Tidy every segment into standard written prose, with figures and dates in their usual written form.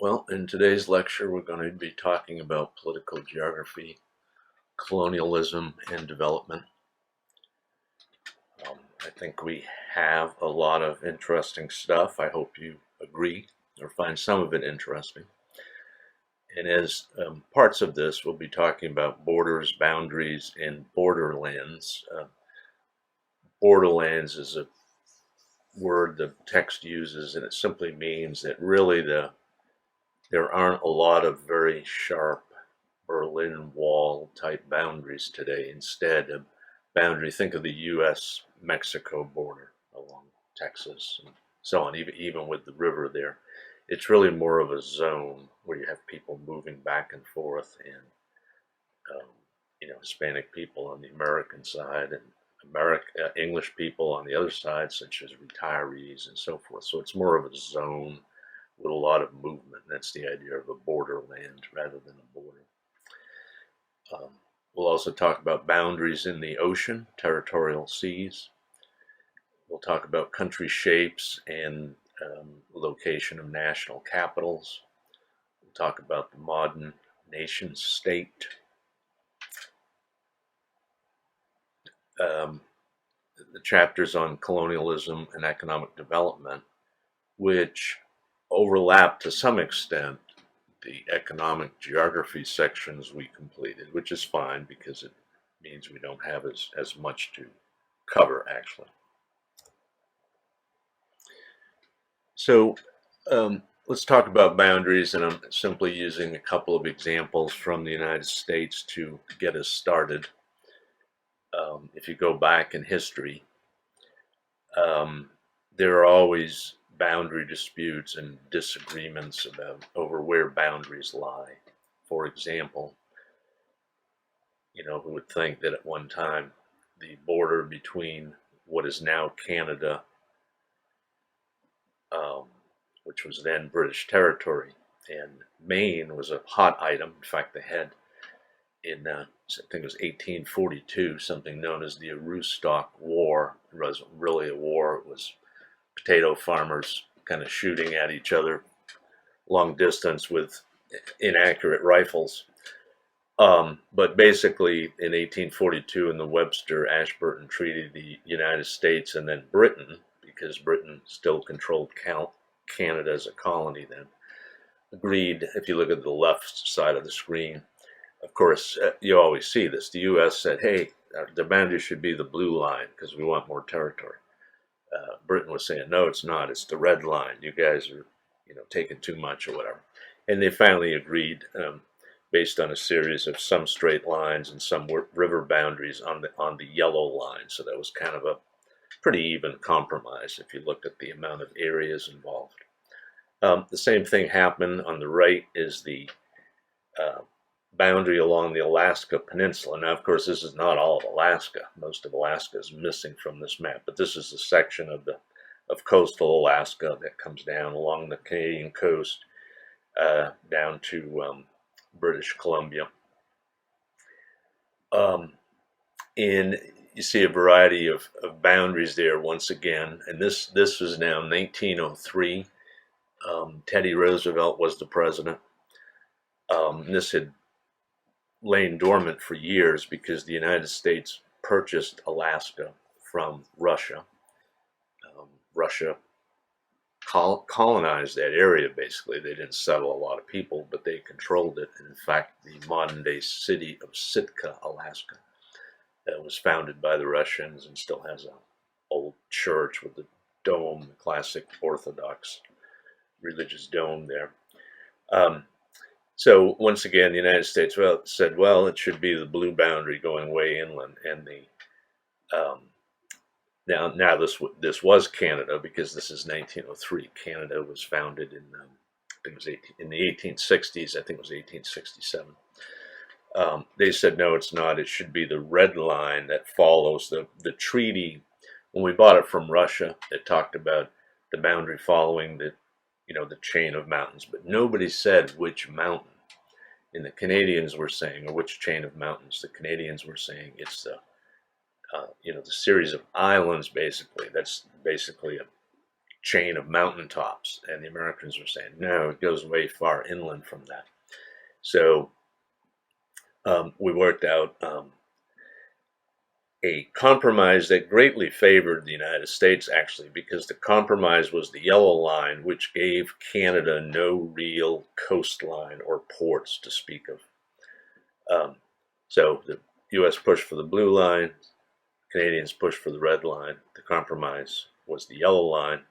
Well, in today's lecture, we're going to be talking about political geography, colonialism, and development. I think we have a lot of interesting stuff. I hope you agree or find some of it interesting. And as parts of this, we'll be talking about borders, boundaries, and borderlands. Borderlands is a word the text uses, and it simply means that really there aren't a lot of very sharp Berlin Wall type boundaries today. Instead, a boundary, think of the US-Mexico border along Texas and so on, even with the river there. It's really more of a zone where you have people moving back and forth, and Hispanic people on the American side and English people on the other side, such as retirees and so forth. So it's more of a zone with a lot of movement. That's the idea of a borderland rather than a border. We'll also talk about boundaries in the ocean, territorial seas. We'll talk about country shapes and location of national capitals. We'll talk about the modern nation state. The chapters on colonialism and economic development, which overlap to some extent the economic geography sections we completed, which is fine because it means we don't have as much to cover actually. So let's talk about boundaries, and I'm simply using a couple of examples from the United States to get us started. If you go back in history, there are always boundary disputes and disagreements over where boundaries lie. For example, who would think that at one time the border between what is now Canada, which was then British territory, and Maine was a hot item. In fact, they had in I think it was 1842 something known as the Aroostook War. It wasn't really a war. It was potato farmers kind of shooting at each other long distance with inaccurate rifles. But basically in 1842 in the Webster-Ashburton Treaty, the United States and then Britain, because Britain still controlled Canada as a colony then, agreed, if you look at the left side of the screen, of course, you always see this. The U.S. said, hey, the boundary should be the blue line because we want more territory. Britain was saying, no, it's not. It's the red line. You guys are, taking too much or whatever. And they finally agreed based on a series of some straight lines and some river boundaries on the yellow line. So that was kind of a pretty even compromise if you looked at the amount of areas involved. The same thing happened on the right is the boundary along the Alaska Peninsula. Now, of course, this is not all of Alaska. Most of Alaska is missing from this map, but this is a section of coastal Alaska that comes down along the Canadian coast down to British Columbia. And you see a variety of boundaries there once again, and this was now 1903. Teddy Roosevelt was the president. This had lain dormant for years because the United States purchased Alaska from Russia. Russia colonized that area, basically. They didn't settle a lot of people, but they controlled it. And in fact, the modern-day city of Sitka, Alaska, was founded by the Russians and still has an old church with the dome, the classic Orthodox religious dome there. So once again, the United States said, well, it should be the blue boundary going way inland, and now this was Canada because this is 1903. Canada was founded in I think it was in the 1860s. I think it was 1867. They said no, it's not. It should be the red line that follows the treaty. When we bought it from Russia, it talked about the boundary following the chain of mountains, but nobody said which mountain. And the Canadians were saying, or which chain of mountains. The Canadians were saying it's the series of islands. Basically, that's basically chain of mountaintops. And the Americans were saying, no, it goes way far inland from that. So we worked out a compromise that greatly favored the United States, actually, because the compromise was the yellow line, which gave Canada no real coastline or ports to speak of. So the U.S. pushed for the blue line, Canadians pushed for the red line. The compromise was the yellow line.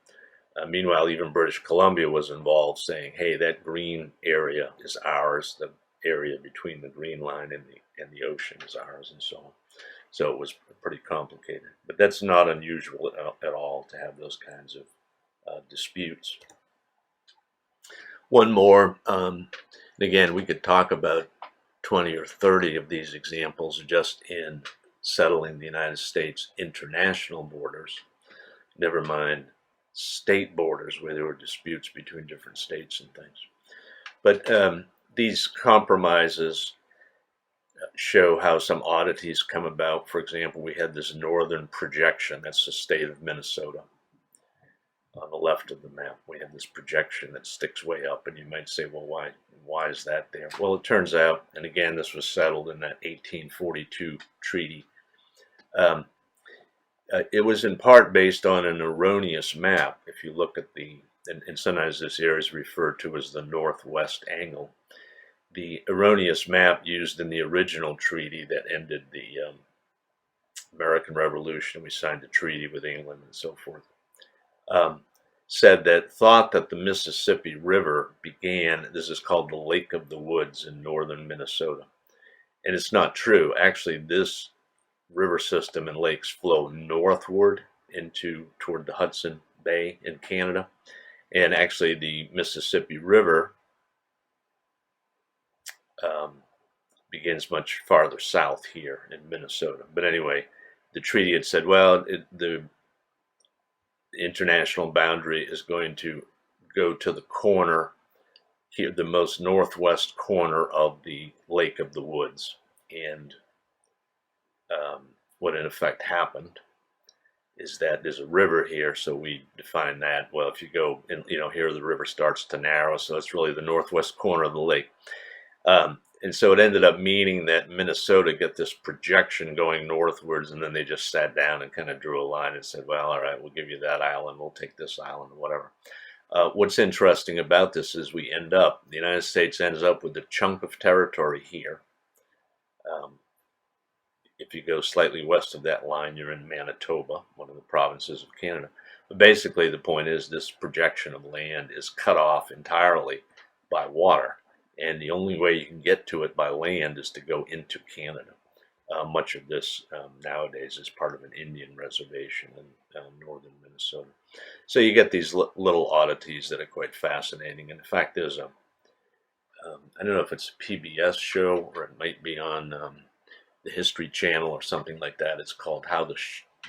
Meanwhile, even British Columbia was involved, saying, hey, that green area is ours. The area between the green line and the ocean is ours, and so on. So it was pretty complicated. But that's not unusual at all to have those kinds of disputes. One more, and again, we could talk about 20 or 30 of these examples just in settling the United States international borders, never mind state borders where there were disputes between different states and things. But these compromises show how some oddities come about. For example, we had this northern projection. That's the state of Minnesota. On the left of the map, we have this projection that sticks way up, and you might say, well, why is that there? Well, it turns out, and again, this was settled in that 1842 treaty. It was in part based on an erroneous map. If you look at and sometimes this area is referred to as the northwest angle. The erroneous map used in the original treaty that ended the American Revolution, we signed a treaty with England and so forth, thought that the Mississippi River began, this is called the Lake of the Woods in northern Minnesota. And it's not true. Actually, this river system and lakes flow northward toward the Hudson Bay in Canada. And actually, the Mississippi River begins much farther south here in Minnesota. But anyway, the treaty had said, well, the international boundary is going to go to the corner here, the most northwest corner of the Lake of the Woods. And what in effect happened is that there's a river here, so we define that. Well, if you go, here the river starts to narrow, so it's really the northwest corner of the lake. And so it ended up meaning that Minnesota get this projection going northwards, and then they just sat down and kind of drew a line and said, well, all right, we'll give you that island, we'll take this island, whatever. What's interesting about this is the United States ends up with a chunk of territory here. If you go slightly west of that line, you're in Manitoba, one of the provinces of Canada. But basically the point is this projection of land is cut off entirely by water. And the only way you can get to it by land is to go into Canada. Much of this nowadays is part of an Indian reservation in northern Minnesota. So you get these little oddities that are quite fascinating. And in fact, there's I don't know if it's a PBS show or it might be on the History Channel or something like that. It's called How the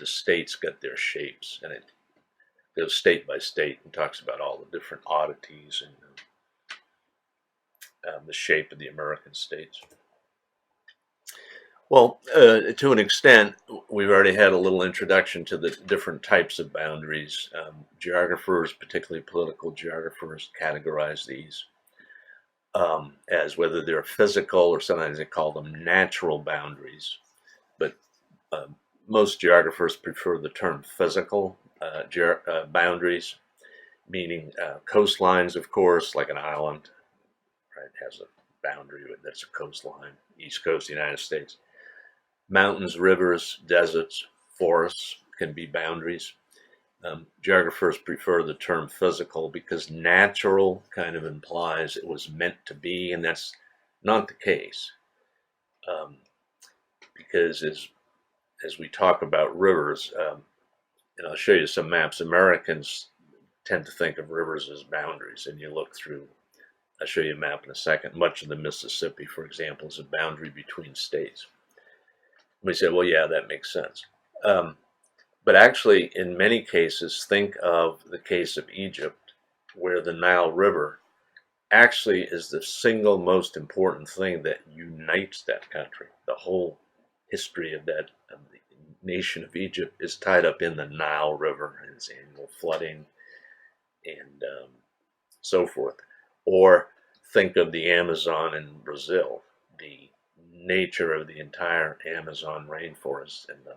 States Get Their Shapes. And it goes state by state and talks about all the different oddities and the shape of the American states. Well, to an extent, we've already had a little introduction to the different types of boundaries. Geographers, particularly political geographers, categorize these as whether they're physical or sometimes they call them natural boundaries. But most geographers prefer the term physical boundaries, meaning coastlines, of course, like an island. Right, has a boundary that's a coastline, east coast of the United States. Mountains, rivers, deserts, forests can be boundaries. Geographers prefer the term physical because natural kind of implies it was meant to be, and that's not the case. Because as we talk about rivers, and I'll show you some maps, Americans tend to think of rivers as boundaries, and you look through. I'll show you a map in a second. Much of the Mississippi, for example, is a boundary between states. We say, well, yeah, that makes sense. But actually, in many cases, think of the case of Egypt, where the Nile River actually is the single most important thing that unites that country. The whole history of the nation of Egypt is tied up in the Nile River and its annual flooding, and so forth. Or think of the Amazon in Brazil, the nature of the entire Amazon rainforest and the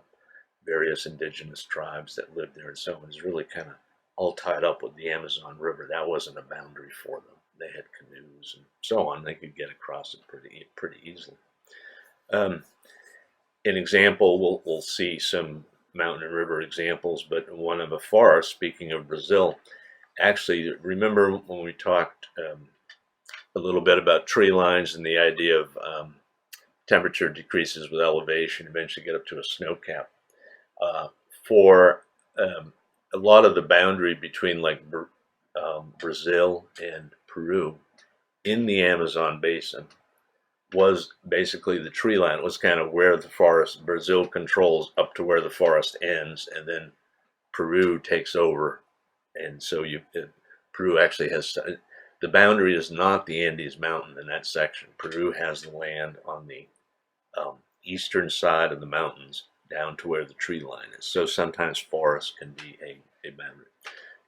various indigenous tribes that lived there and so on is really kind of all tied up with the Amazon River. That wasn't a boundary for them. They had canoes and so on. They could get across it pretty easily. An example, we'll see some mountain and river examples, but one of a forest, speaking of Brazil, actually, remember when we talked a little bit about tree lines and the idea of temperature decreases with elevation, eventually get up to a snow cap. For a lot of the boundary between like Brazil and Peru in the Amazon basin was basically the tree line. It was kind of where the forest, Brazil controls up to where the forest ends, and then Peru takes over. And so Peru actually has, the boundary is not the Andes Mountain in that section. Peru has the land on the eastern side of the mountains down to where the tree line is. So sometimes forests can be a boundary.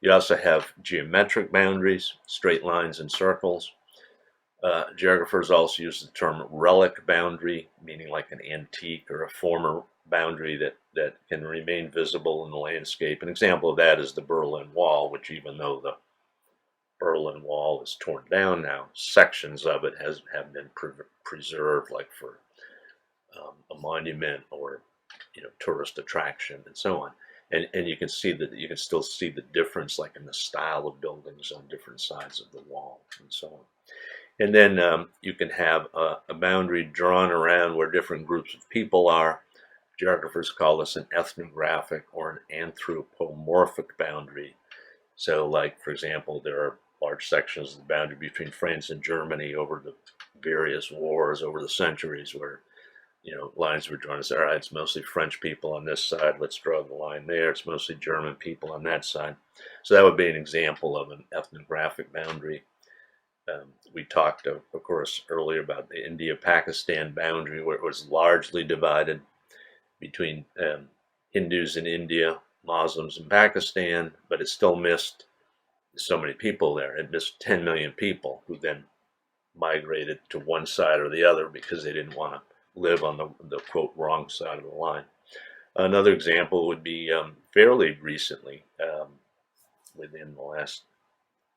You also have geometric boundaries, straight lines and circles. Geographers also use the term relic boundary, meaning like an antique or a former boundary that can remain visible in the landscape. An example of that is the Berlin Wall, which even though the Berlin Wall is torn down now, sections of it have been preserved, like for a monument or tourist attraction and so on. And you can see that you can still see the difference, like in the style of buildings on different sides of the wall and so on. And then you can have a boundary drawn around where different groups of people are. Geographers call this an ethnographic or an anthropomorphic boundary. So, like, for example, there are large sections of the boundary between France and Germany over the various wars over the centuries where, lines were drawn and said, all right, it's mostly French people on this side, let's draw the line there. It's mostly German people on that side. So that would be an example of an ethnographic boundary. We talked, of course, earlier about the India-Pakistan boundary, where it was largely divided between Hindus in India, Muslims in Pakistan, but it still missed so many people there. It missed 10 million people who then migrated to one side or the other because they didn't want to live on the quote wrong side of the line. Another example would be fairly recently, within the last,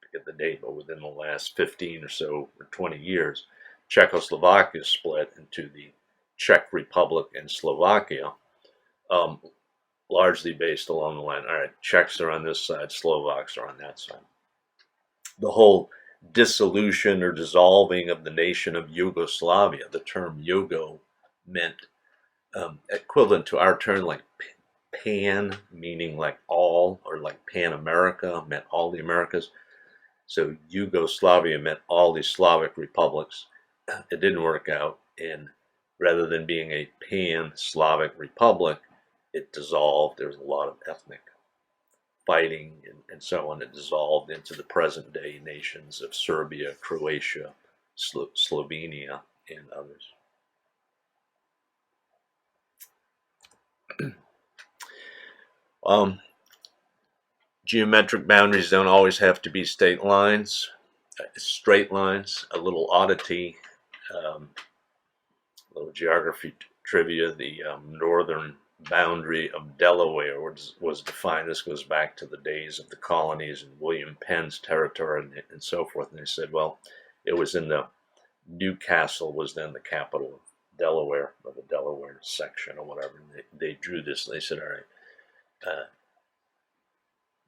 forget the date, but within the last 15 or so or 20 years, Czechoslovakia split into the Czech Republic and Slovakia, largely based along the line. All right, Czechs are on this side, Slovaks are on that side. The whole dissolution or dissolving of the nation of Yugoslavia, the term Yugo meant equivalent to our term like pan, meaning like all, or like Pan America meant all the Americas. So Yugoslavia meant all these Slavic republics. It didn't work out, and rather than being a pan-Slavic republic, it dissolved. There was a lot of ethnic fighting and so on. It dissolved into the present-day nations of Serbia, Croatia, Slovenia, and others. Geometric boundaries don't always have to be state lines, straight lines. A little oddity, little geography trivia, the northern boundary of Delaware was defined. This goes back to the days of the colonies and William Penn's Territorial and so forth. And they said, well, it was in the Newcastle was then the capital of Delaware, or the Delaware section or whatever. And they drew this. They said, all right,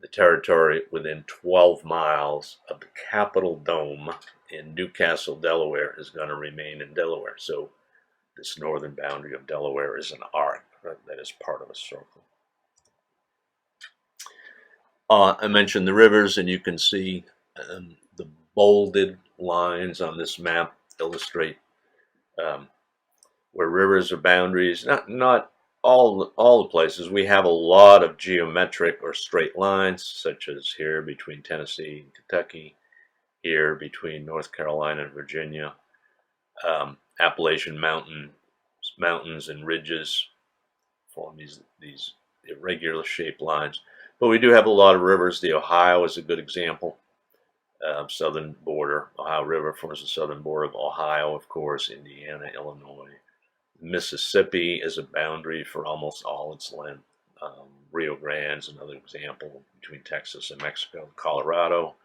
the territory within 12 miles of the Capitol Dome in Newcastle, Delaware, is going to remain in Delaware. So this northern boundary of Delaware is an arc, right? That is part of a circle. I mentioned the rivers, and you can see the bolded lines on this map illustrate where rivers are boundaries. Not all the places. We have a lot of geometric or straight lines, such as here between Tennessee and Kentucky, here between North Carolina and Virginia, Appalachian mountains and ridges form these irregular shaped lines. But we do have a lot of rivers. The Ohio is a good example. Southern border, Ohio River forms the southern border of Ohio, of course, Indiana, Illinois. Mississippi is a boundary for almost all its length. Rio Grande is another example between Texas and Mexico. Colorado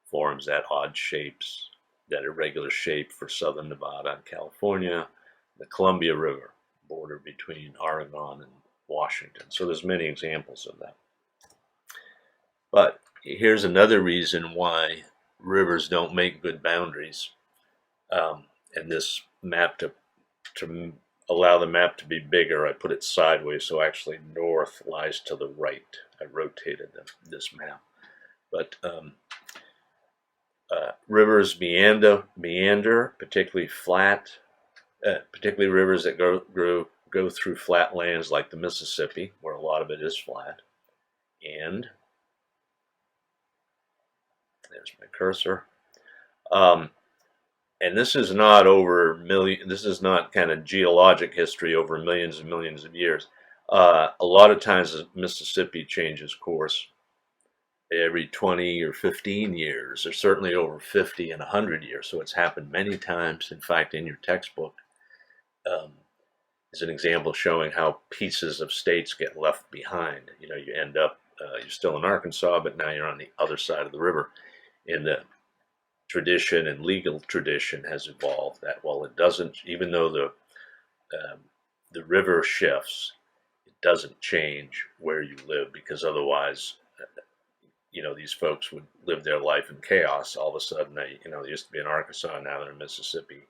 forms that odd shapes, that irregular shape for southern Nevada and California. The Columbia River, border between Oregon and Washington. So there's many examples of that. But here's another reason why rivers don't make good boundaries. And this map, to allow the map to be bigger, I put it sideways, so actually north lies to the right. I rotated this map. But rivers meander, particularly rivers that go through flat lands like the Mississippi, where a lot of it is flat. And there's my cursor. And this is not this is not kind of geologic history over millions and millions of years. A lot of times the Mississippi changes course every 20 or 15 years, or certainly over 50 and 100 years. So it's happened many times. In fact, in your textbook is an example showing how pieces of states get left behind. You know, you end up, you're still in Arkansas, but now you're on the other side of the river. And the tradition and legal tradition has evolved that while it doesn't, even though the river shifts, it doesn't change where you live, because otherwise, you know, these folks would live their life in chaos. All of a sudden, they used to be in Arkansas, now they're in Mississippi.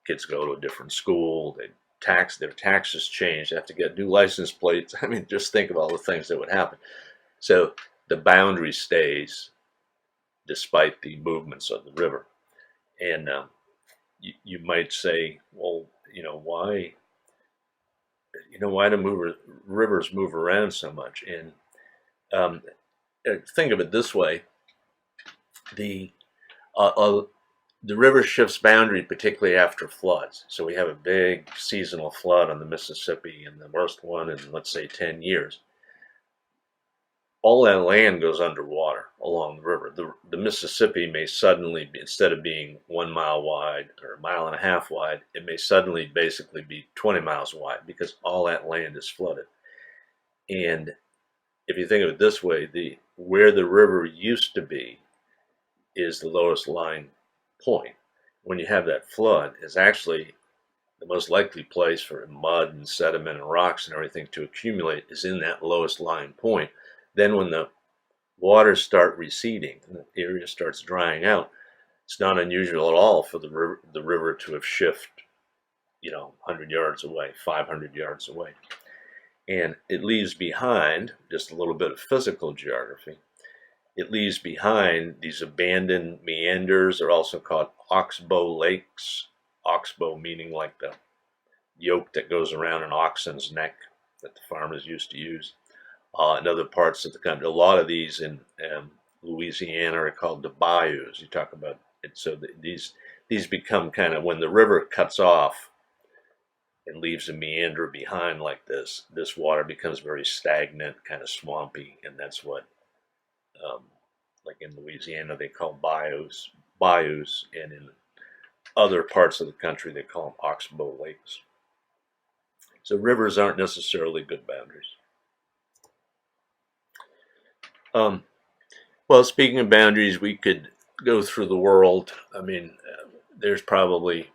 Kids go to a different school. Their taxes change. They have to get new license plates. I mean, just think of all the things that would happen. So the boundary stays despite the movements of the river. And you might say, well, why do rivers move around so much? And think of it this way: the river shifts boundary, particularly after floods. So we have a big seasonal flood on the Mississippi, and the worst one in, let's say, 10 years. All that land goes underwater along the river. The Mississippi may suddenly, instead of being 1 mile wide or 1.5 miles wide, it may suddenly basically be 20 miles wide, because all that land is flooded. And if you think of it this way, where the river used to be is the lowest lying point. When you have that flood, is actually the most likely place for mud and sediment and rocks and everything to accumulate is in that lowest lying point. Then when the waters start receding and the area starts drying out, it's not unusual at all for the river to have shifted, 100 yards away, 500 yards away. And it leaves behind, just a little bit of physical geography, it leaves behind these abandoned meanders. They're also called oxbow lakes. Oxbow meaning like the yoke that goes around an oxen's neck that the farmers used to use. In other parts of the country, a lot of these in Louisiana are called the bayous. You talk about it. So these become kind of, when the river cuts off and leaves a meander behind like this water becomes very stagnant, kind of swampy, and that's what, like in Louisiana, they call bayous, and in other parts of the country, they call them oxbow lakes. So rivers aren't necessarily good boundaries. Well, speaking of boundaries, we could go through the world. I mean, there's probably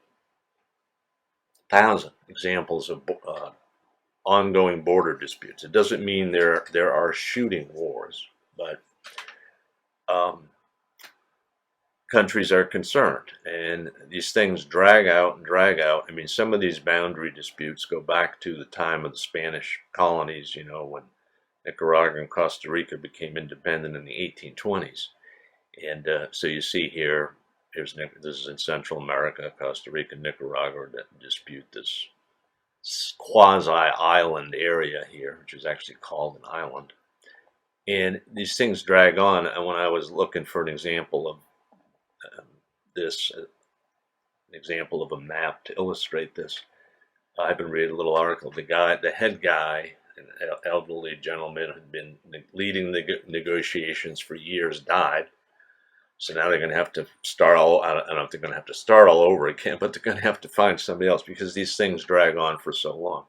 1,000 examples of ongoing border disputes. It doesn't mean there are shooting wars, but countries are concerned, and these things drag out and drag out. I mean, some of these boundary disputes go back to the time of the Spanish colonies, when Nicaragua and Costa Rica became independent in the 1820s. And so you see here, this is in Central America, Costa Rica, Nicaragua, that dispute this quasi-island area here, which is actually called an island. And these things drag on. And when I was looking for an example of an example of a map to illustrate this, I happened to read a little article. The head guy an elderly gentleman who had been leading the negotiations for years, died. So now they're going to have to start I don't know if they're going to have to start all over again, but they're going to have to find somebody else because these things drag on for so long.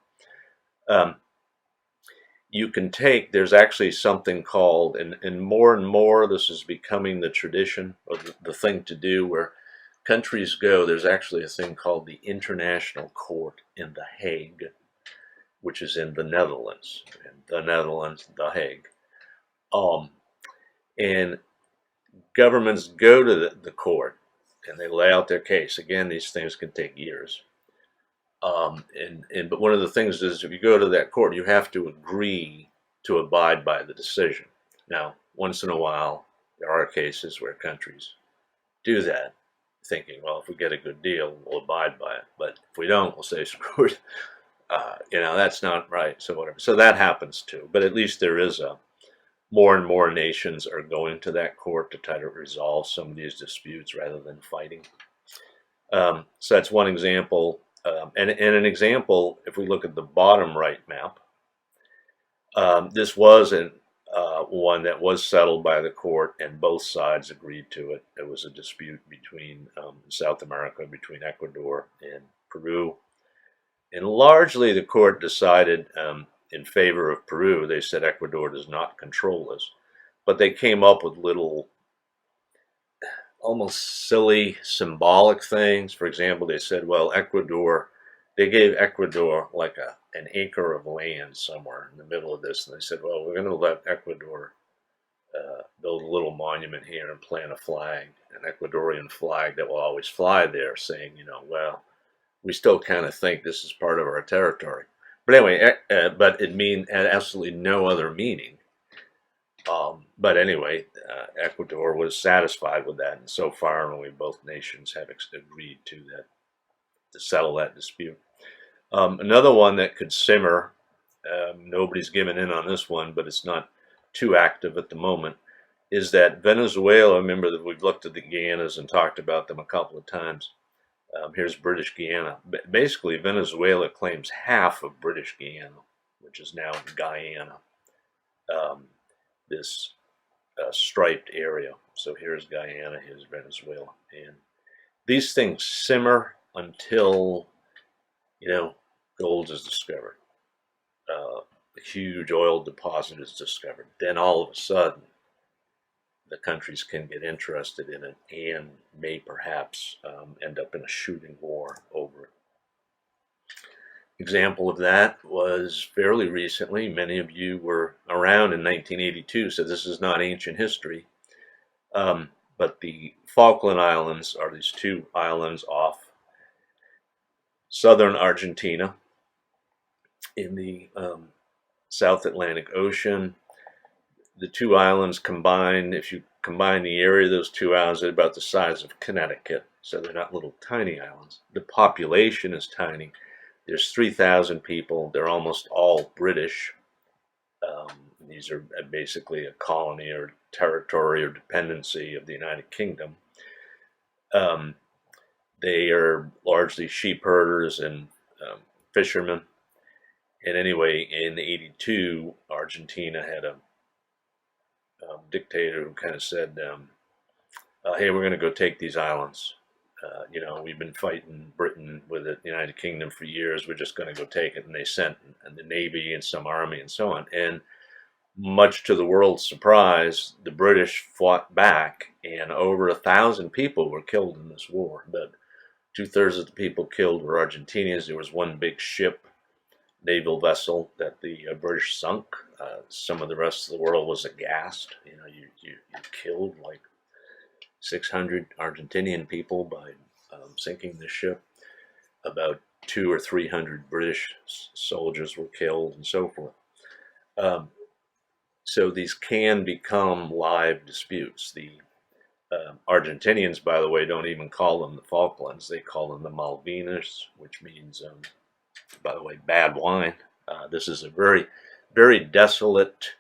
You can there's actually something called, and more this is becoming the tradition, or the thing to do where countries go. There's actually a thing called the International Court in The Hague, which is in the Netherlands. The Hague. And governments go to the court and they lay out their case. Again, these things can take years. But one of the things is, if you go to that court, you have to agree to abide by the decision. Now, once in a while, there are cases where countries do that, thinking, well, if we get a good deal, we'll abide by it. But if we don't, we'll say, screw it. That's not right. So whatever. So that happens too. But at least there is more and more nations are going to that court to try to resolve some of these disputes rather than fighting. So that's one example. And an example, if we look at the bottom right map, this was one that was settled by the court, and both sides agreed to it. It was a dispute between South America, between Ecuador and Peru. And largely the court decided in favor of Peru. They said Ecuador does not control this. But they came up with little, almost silly, symbolic things. For example, they said, well, they gave Ecuador like an acre of land somewhere in the middle of this. And they said, well, we're going to let Ecuador build a little monument here and plant a flag, an Ecuadorian flag that will always fly there, saying, well, we still kind of think this is part of our territory. But anyway, but it had absolutely no other meaning. But anyway, Ecuador was satisfied with that, and so far only both nations have agreed to settle that dispute. Another one that could simmer, nobody's given in on this one, but it's not too active at the moment, is that Venezuela. Remember that we've looked at the Guianas and talked about them a couple of times. Here's British Guiana. Basically, Venezuela claims half of British Guiana, which is now Guyana, this striped area. So here's Guyana, here's Venezuela. And these things simmer until, gold is discovered. A huge oil deposit is discovered. Then all of a sudden, the countries can get interested in it and may perhaps end up in a shooting war over it. Example of that was fairly recently. Many of you were around in 1982, so this is not ancient history. But the Falkland Islands are these two islands off southern Argentina in the South Atlantic Ocean. The two islands combined, if you combine the area of those two islands, they're about the size of Connecticut. So they're not little tiny islands. The population is tiny. There's 3,000 people. They're almost all British. These are basically a colony or territory or dependency of the United Kingdom. They are largely sheep herders and fishermen. And anyway, in '82, Argentina had a dictator who kind of said, hey, we're going to go take these islands. We've been fighting Britain with the United Kingdom for years. We're just going to go take it. And they sent the Navy and some army and so on. And much to the world's surprise, the British fought back, and over 1,000 people were killed in this war. But 2/3 of the people killed were Argentinians. There was one big ship, naval vessel, that the British sunk. Some of the rest of the world was aghast. You killed like 600 Argentinian people by sinking the ship. About 200 or 300 British soldiers were killed, and so forth. So these can become live disputes. The Argentinians, by the way, don't even call them the Falklands. They call them the Malvinas, which means, by the way, bad wine. This is a very, very desolate,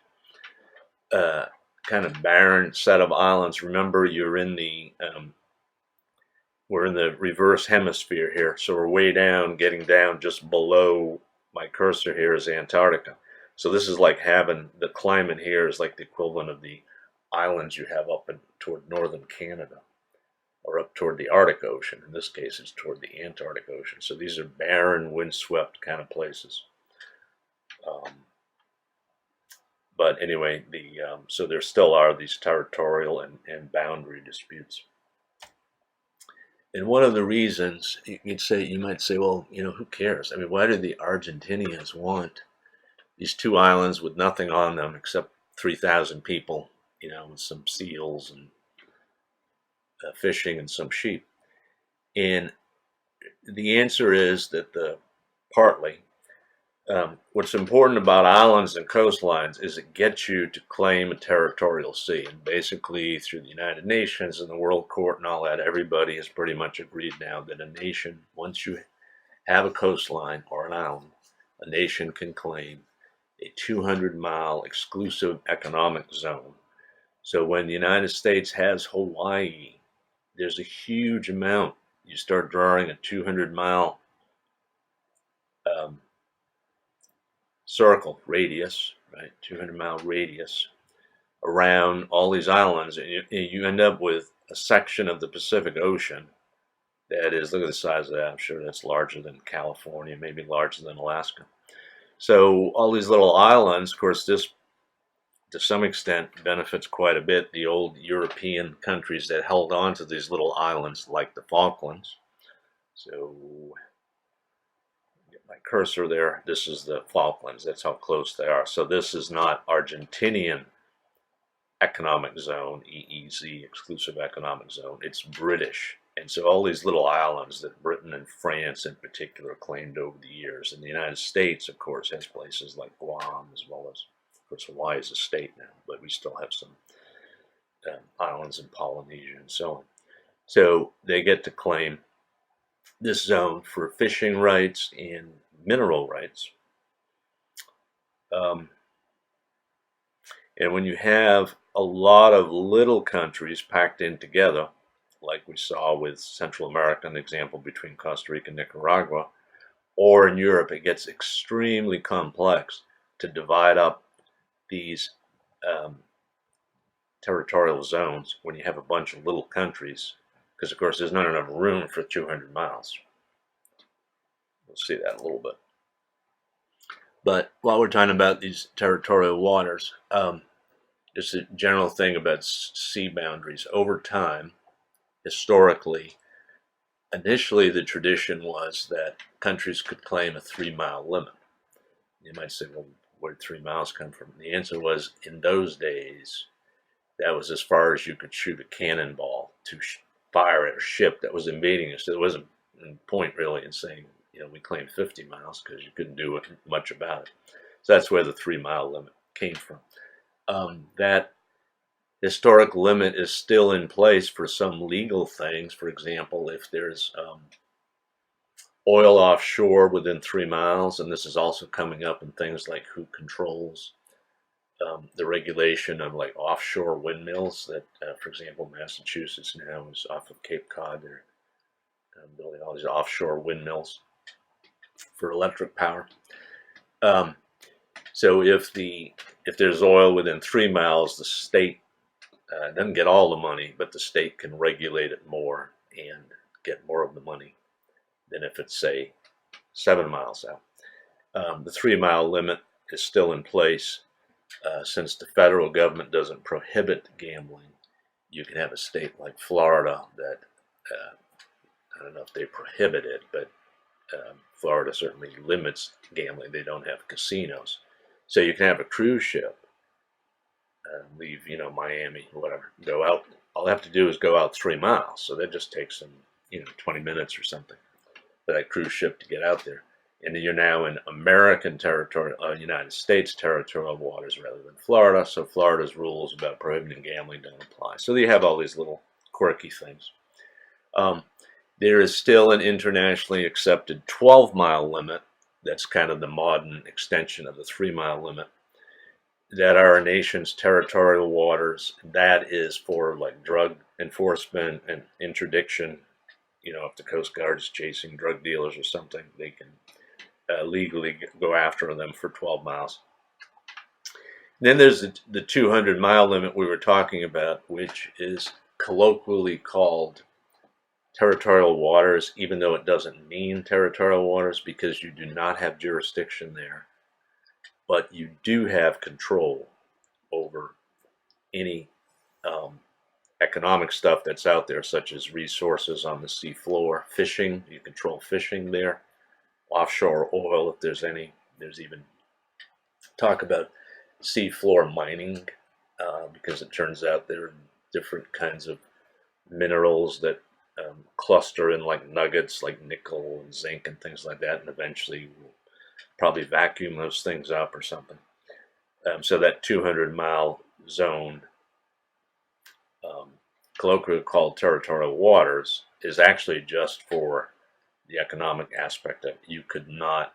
kind of barren set of islands. Remember, we're in the reverse hemisphere here, so we're way down. Getting down just below my cursor here is Antarctica. So this is like having the climate here is like the equivalent of the islands you have up in toward northern Canada or up toward the Arctic Ocean. In this case, it's toward the Antarctic Ocean. So these are barren, windswept kind of places. But anyway, so there still are these territorial and boundary disputes. And one of the reasons you might say, well, who cares? I mean, why do the Argentinians want these two islands with nothing on them except 3,000 people, with some seals and fishing and some sheep? And the answer is that partly what's important about islands and coastlines is it gets you to claim a territorial sea. And basically, through the United Nations and the World Court and all that, everybody has pretty much agreed now that a nation, once you have a coastline or an island, a nation can claim a 200-mile exclusive economic zone. So when the United States has Hawaii, there's a huge amount. You start drawing a 200-mile circle radius, right? 200-mile radius around all these islands, and you end up with a section of the Pacific Ocean that is, look at the size of that. I'm sure that's larger than California, maybe larger than Alaska. So all these little islands, of course, this to some extent benefits quite a bit the old European countries that held on to these little islands like the Falklands. So my cursor there, this is the Falklands. That's how close they are. So this is not Argentinian economic zone, EEZ, exclusive economic zone. It's British. And so all these little islands that Britain and France in particular claimed over the years. And the United States, of course, has places like Guam, as well as, of course, Hawaii is a state now, but we still have some islands in Polynesia and so on. So they get to claim this zone for fishing rights and mineral rights. And when you have a lot of little countries packed in together, like we saw with Central America, an example between Costa Rica and Nicaragua, or in Europe, it gets extremely complex to divide up these territorial zones when you have a bunch of little countries, because of course there's not enough room for 200 miles. We'll see that in a little bit. But while we're talking about these territorial waters, just a general thing about sea boundaries. Over time, historically, initially the tradition was that countries could claim a 3-mile limit. You might say, well, where did 3 miles come from? The answer was, in those days, that was as far as you could shoot a cannonball to fire at a ship that was invading us. There wasn't a point really in saying, we claimed 50 miles because you couldn't do much about it. So that's where the 3-mile limit came from. That historic limit is still in place for some legal things. For example, if there's oil offshore within 3 miles, and this is also coming up in things like who controls the regulation of like offshore windmills that, for example, Massachusetts now is off of Cape Cod. They're building all these offshore windmills for electric power. So if there's oil within 3 miles, the state doesn't get all the money, but the state can regulate it more and get more of the money than if it's, say, 7 miles out. The 3-mile limit is still in place. Since the federal government doesn't prohibit gambling, you can have a state like Florida that, I don't know if they prohibit it, but Florida certainly limits gambling. They don't have casinos. So you can have a cruise ship leave, Miami, whatever, go out. All they have to do is go out 3 miles. So that just takes them, 20 minutes or something for that cruise ship to get out there. And you're now in American territorial, United States territorial waters rather than Florida. So Florida's rules about prohibiting gambling don't apply. So you have all these little quirky things. There is still an internationally accepted 12-mile limit. That's kind of the modern extension of the 3-mile limit. That are a nation's territorial waters. That is for like drug enforcement and interdiction. If the Coast Guard is chasing drug dealers or something, they can legally go after them for 12 miles. Then there's the 200-mile limit we were talking about, which is colloquially called territorial waters, even though it doesn't mean territorial waters, because you do not have jurisdiction there, but you do have control over any economic stuff that's out there, such as resources on the seafloor, fishing. You control fishing there, offshore oil, if there's any. There's even talk about seafloor mining, because it turns out there are different kinds of minerals that cluster in like nuggets, like nickel and zinc and things like that, and eventually we'll probably vacuum those things up or something. So that 200-mile zone, colloquially called territorial waters, is actually just for the economic aspect of it. You could not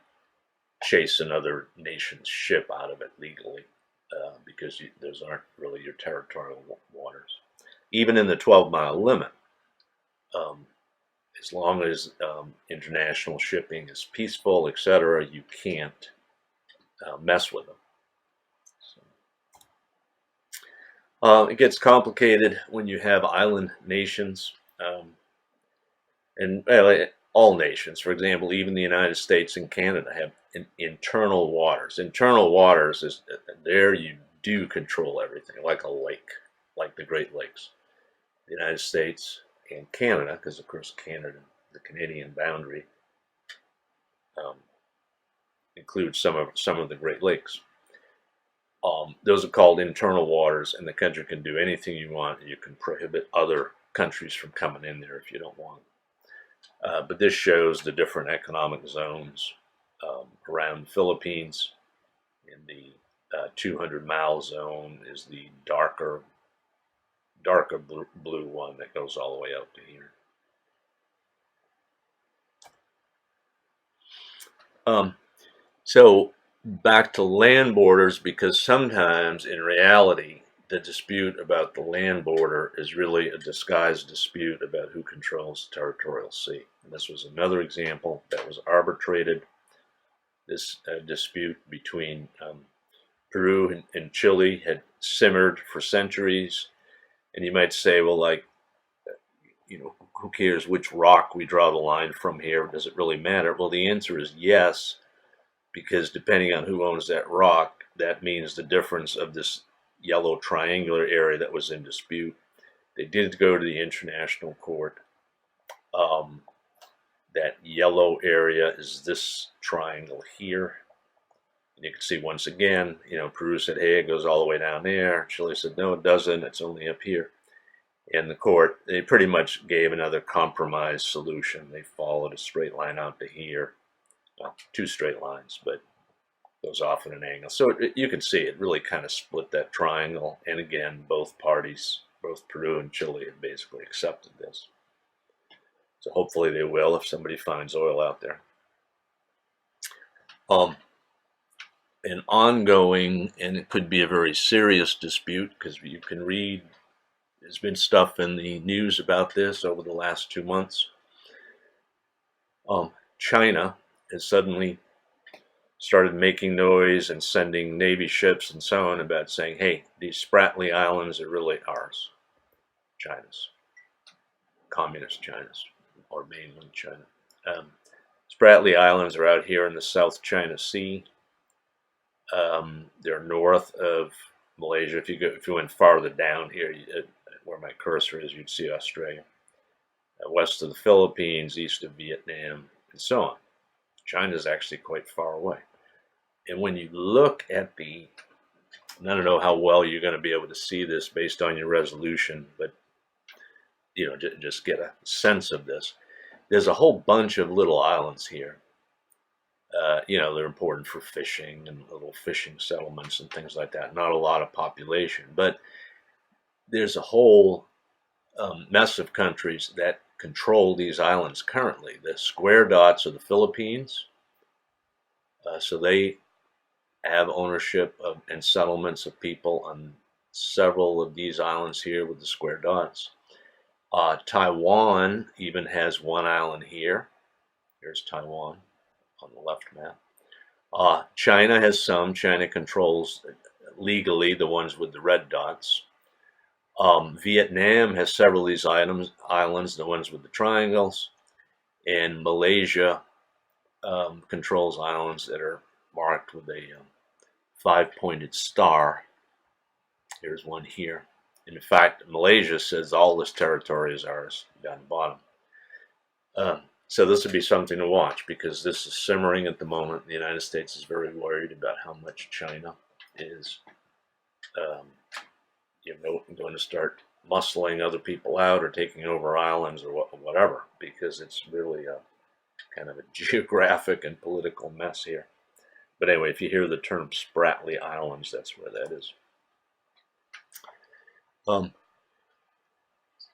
chase another nation's ship out of it legally, because those aren't really your territorial waters. Even in the 12-mile limit, as long as international shipping is peaceful, etc., you can't mess with them. It gets complicated when you have island nations, and all nations. For example, even the United States and Canada have internal waters. Internal waters is there you do control everything, like a lake, like the Great Lakes. The United States and Canada, because of course Canada, the Canadian boundary, includes some of the Great Lakes. Those are called internal waters, and the country can do anything you want. You can prohibit other countries from coming in there if you don't want. But this shows the different economic zones around the Philippines. In the 200-mile zone is the darker blue one that goes all the way up to here. So back to land borders, because sometimes in reality the dispute about the land border is really a disguised dispute about who controls the territorial sea. And this was another example that was arbitrated. This dispute between Peru and Chile had simmered for centuries. And you might say, well, like, who cares which rock we draw the line from here? Does it really matter? Well, the answer is yes, because depending on who owns that rock, that means the difference of this yellow triangular area that was in dispute. They did go to the International Court. That yellow area is this triangle here. And you can see once again, Peru said, hey, it goes all the way down there. Chile said, no, it doesn't. It's only up here. And the court, they pretty much gave another compromise solution. They followed a straight line out to here. Well, two straight lines, but goes off at an angle. So you can see it really kind of split that triangle. And again, both parties, both Peru and Chile, have basically accepted this. So hopefully they will if somebody finds oil out there. An ongoing, and it could be a very serious dispute, because you can read, there's been stuff in the news about this over the last 2 months. China has suddenly started making noise and sending Navy ships and so on about saying, hey, these Spratly Islands are really ours, China's, communist China's, or mainland China. Spratly Islands are out here in the South China Sea. They're north of Malaysia. If you went farther down here, where my cursor is, you'd see Australia. West of the Philippines, east of Vietnam, and so on. China's actually quite far away. And when you look at I don't know how well you're going to be able to see this based on your resolution, but just get a sense of this. There's a whole bunch of little islands here. They're important for fishing and little fishing settlements and things like that. Not a lot of population, but there's a whole mess of countries that control these islands currently. The square dots are the Philippines. So they have ownership of and settlements of people on several of these islands here with the square dots. Taiwan even has one island here. Here's Taiwan on the left map. China has some. China controls legally, the ones with the red dots. Vietnam has several of these islands, the ones with the triangles, and Malaysia controls islands that are marked with a five-pointed star. Here's one here. In fact, Malaysia says all this territory is ours down the bottom. So this would be something to watch because this is simmering at the moment. The United States is very worried about how much China is, going to start muscling other people out or taking over islands or whatever, because it's really a kind of a geographic and political mess here. But anyway, if you hear the term Spratly Islands, that's where that is.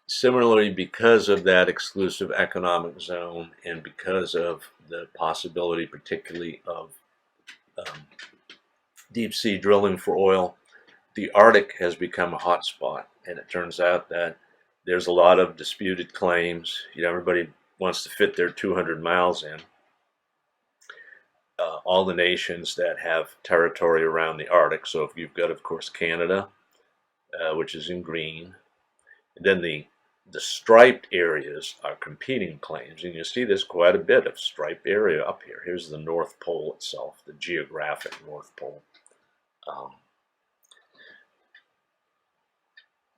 Similarly, because of that exclusive economic zone and because of the possibility particularly of deep sea drilling for oil, the Arctic has become a hot spot. And it turns out that there's a lot of disputed claims. Everybody wants to fit their 200 miles in. All the nations that have territory around the Arctic. So if you've got, of course, Canada, which is in green, and then the striped areas are competing claims, and you see this quite a bit of striped area up here. Here's the North Pole itself, the geographic North Pole.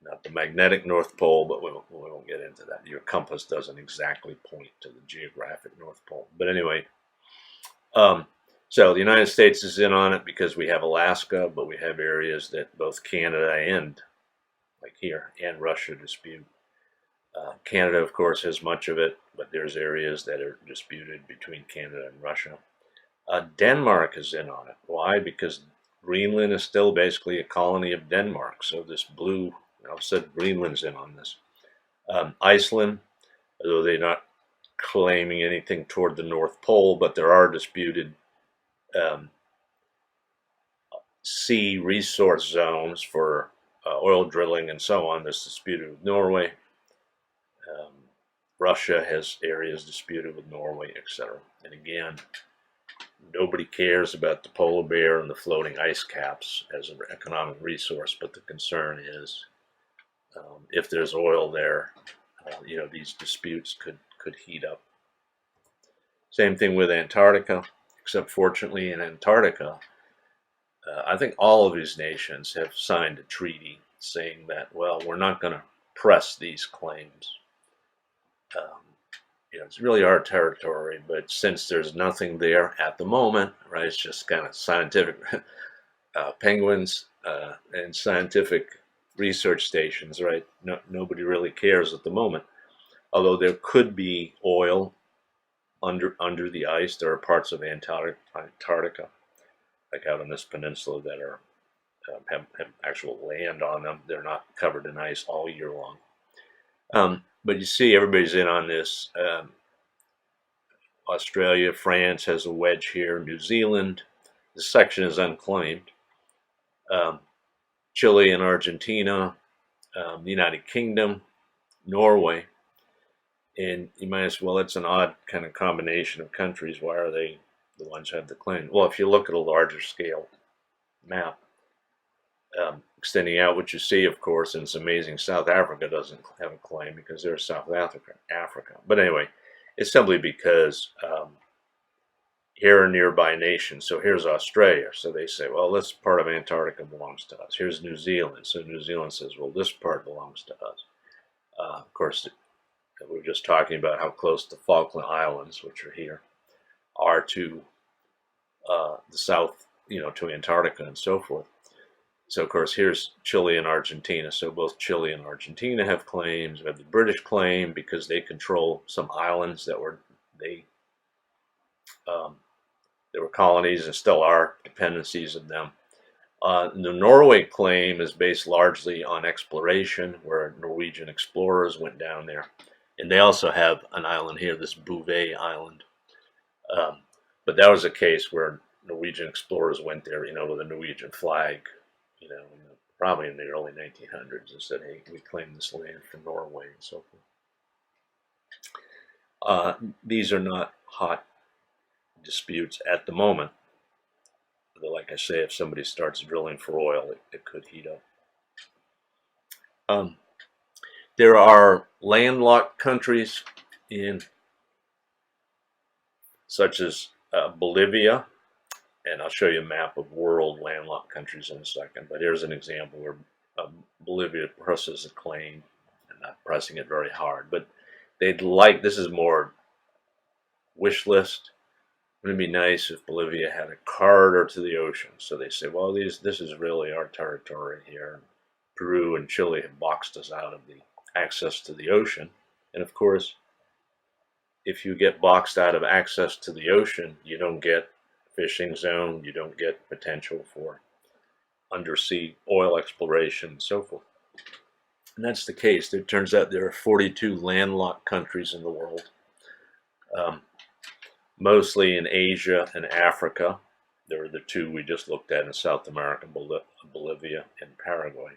Not the magnetic North Pole, but we won't get into that. Your compass doesn't exactly point to the geographic North Pole. But anyway, so the United States is in on it because we have Alaska, but we have areas that both Canada and, like here, and Russia dispute. Canada, of course, has much of it, but there's areas that are disputed between Canada and Russia. Denmark is in on it. Why? Because Greenland is still basically a colony of Denmark. So this blue, I've said Greenland's in on this. Iceland, although they're not claiming anything toward the North Pole, but there are disputed sea resource zones for oil drilling and so on. That's disputed with Norway. Russia has areas disputed with Norway, etc. And again, nobody cares about the polar bear and the floating ice caps as an economic resource, but the concern is if there's oil there, these disputes could heat up. Same thing with Antarctica, except fortunately in Antarctica, I think all of these nations have signed a treaty saying that, well, we're not going to press these claims. It's really our territory, but since there's nothing there at the moment, right, it's just kind of scientific penguins and scientific research stations, right? Nobody really cares at the moment. Although there could be oil under the ice. There are parts of Antarctica, like out on this peninsula, that are have actual land on them. They're not covered in ice all year long. But you see, everybody's in on this. Australia, France has a wedge here. New Zealand, this section is unclaimed. Chile and Argentina, the United Kingdom, Norway. And you might ask, well, it's an odd kind of combination of countries. Why are they the ones who have the claim? Well, if you look at a larger scale map, extending out, what you see, of course, and it's amazing, South Africa doesn't have a claim because they're South Africa. But anyway, it's simply because here are nearby nations. So here's Australia. So they say, well, this part of Antarctica belongs to us. Here's New Zealand. So New Zealand says, well, this part belongs to us. Of course, we were just talking about how close the Falkland Islands, which are here, are to the south, to Antarctica and so forth. So, of course, here's Chile and Argentina. So both Chile and Argentina have claims. We have the British claim because they control some islands that were colonies and still are dependencies of them. The Norway claim is based largely on exploration, where Norwegian explorers went down there. And they also have an island here, this Bouvet Island. But that was a case where Norwegian explorers went there, with a Norwegian flag, probably in the early 1900s, and said, hey, we claim this land for Norway and so forth. These are not hot disputes at the moment. like I say, if somebody starts drilling for oil, it could heat up. There are landlocked countries in such as Bolivia, and I'll show you a map of world landlocked countries in a second. But here's an example where Bolivia presses a claim, and not pressing it very hard, but they'd like, this is more wish list. Wouldn't it be nice if Bolivia had a corridor to the ocean? So they say, well, this is really our territory here. Peru and Chile have boxed us out of the access to the ocean. And of course, if you get boxed out of access to the ocean, you don't get fishing zone, you don't get potential for undersea oil exploration and so forth. And that's the case. It turns out there are 42 landlocked countries in the world, mostly in Asia and Africa. There are the two we just looked at in South America, Bolivia and Paraguay.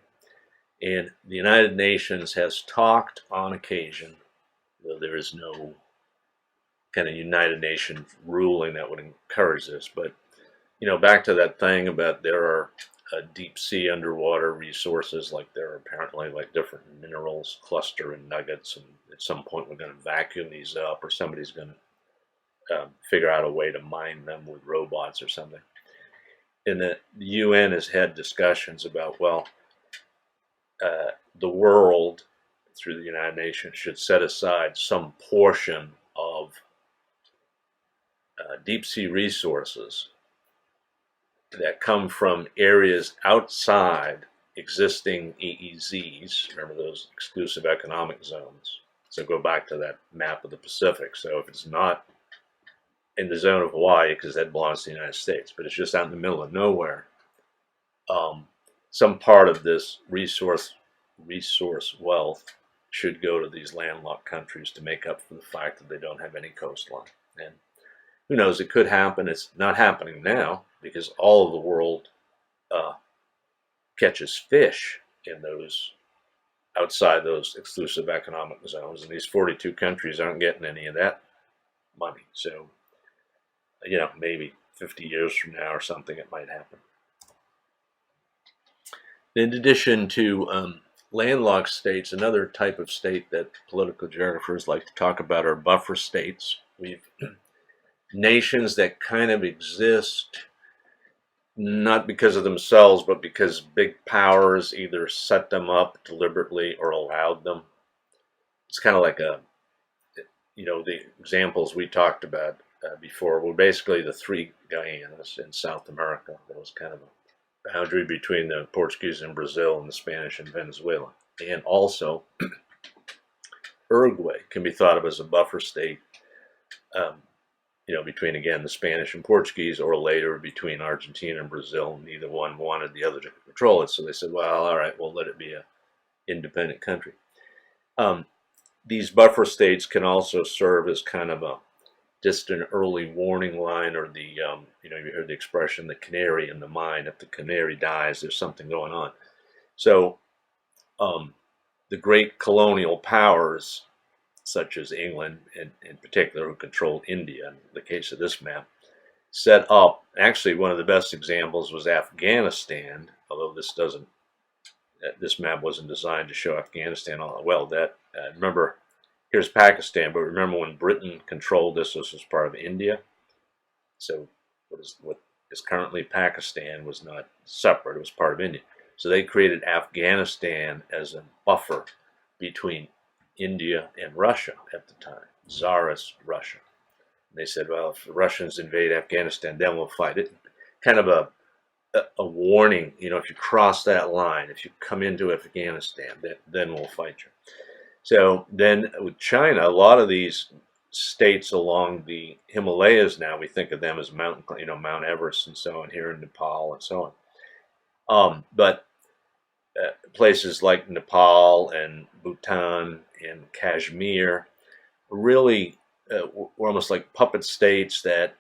And the United Nations has talked on occasion, though there is no kind of United Nations ruling that would encourage this, but back to that thing about there are deep sea underwater resources, like there are apparently like different minerals cluster in nuggets, and at some point we're going to vacuum these up, or somebody's going to figure out a way to mine them with robots or something. And the UN has had discussions about, well, the world through the United Nations should set aside some portion of deep sea resources that come from areas outside existing EEZs. Remember those exclusive economic zones? So go back to that map of the Pacific. So if it's not in the zone of Hawaii, because that belongs to the United States, but it's just out in the middle of nowhere, some part of this resource wealth should go to these landlocked countries to make up for the fact that they don't have any coastline. And who knows, it could happen. It's not happening now because all of the world catches fish in those, outside those exclusive economic zones, and these 42 countries aren't getting any of that money. So, maybe 50 years from now or something, it might happen. In addition to landlocked states, another type of state that political geographers like to talk about are buffer states. We've nations that kind of exist not because of themselves, but because big powers either set them up deliberately or allowed them. It's kind of like the examples we talked about before were basically the three Guianas in South America. There was kind of a boundary between the Portuguese and Brazil and the Spanish and Venezuela. And also, Uruguay can be thought of as a buffer state, between, again, the Spanish and Portuguese, or later between Argentina and Brazil. Neither one wanted the other to control it, so they said, well, all right, we'll let it be an independent country. These buffer states can also serve as kind of a distant early warning line, or the, you heard the expression, the canary in the mine. If the canary dies, there's something going on. So the great colonial powers, such as England in particular, who controlled India in the case of this map, set up, actually one of the best examples was Afghanistan, although this map wasn't designed to show Afghanistan all that well. Remember, here's Pakistan, but remember when Britain controlled this was part of India. So what is currently Pakistan was not separate, it was part of India. So they created Afghanistan as a buffer between India and Russia at the time, Tsarist Russia. And they said, well, if the Russians invade Afghanistan, then we'll fight it. Kind of a warning, if you cross that line, if you come into Afghanistan, then we'll fight you. So then with China, a lot of these states along the Himalayas now, we think of them as Mount Everest and so on, here in Nepal and so on. But places like Nepal and Bhutan and Kashmir really were almost like puppet states that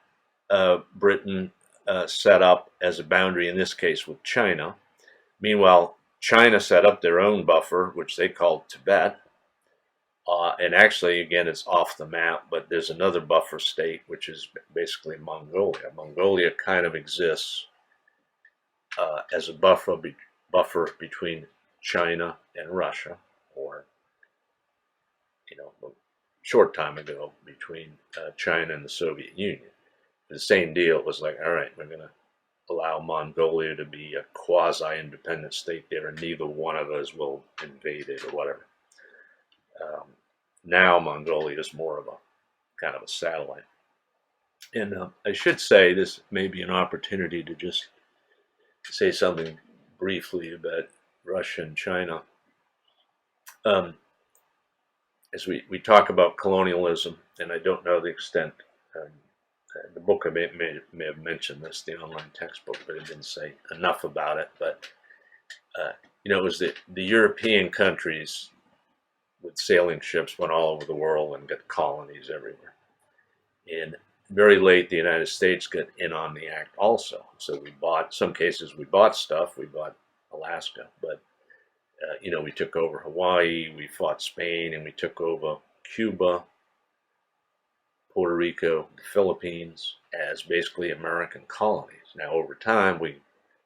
Britain set up as a boundary, in this case with China. Meanwhile, China set up their own buffer, which they called Tibet. And actually, again, it's off the map, but there's another buffer state, which is basically Mongolia. Mongolia kind of exists as a buffer between China and Russia, or a short time ago between China and the Soviet Union. The same deal. It was like, all right, we're going to allow Mongolia to be a quasi-independent state there, and neither one of us will invade it or whatever. Now Mongolia is more of a kind of a satellite. And I should say this may be an opportunity to just say something briefly about Russia and China. As we talk about colonialism, and I don't know the extent, the book I may have mentioned this, the online textbook, but it didn't say enough about it. But it was the European countries with sailing ships went all over the world and got colonies everywhere. And very late, the United States got in on the act also. So we bought, some cases we bought stuff. We bought Alaska, but we took over Hawaii, we fought Spain, and we took over Cuba, Puerto Rico, the Philippines as basically American colonies. Now, over time,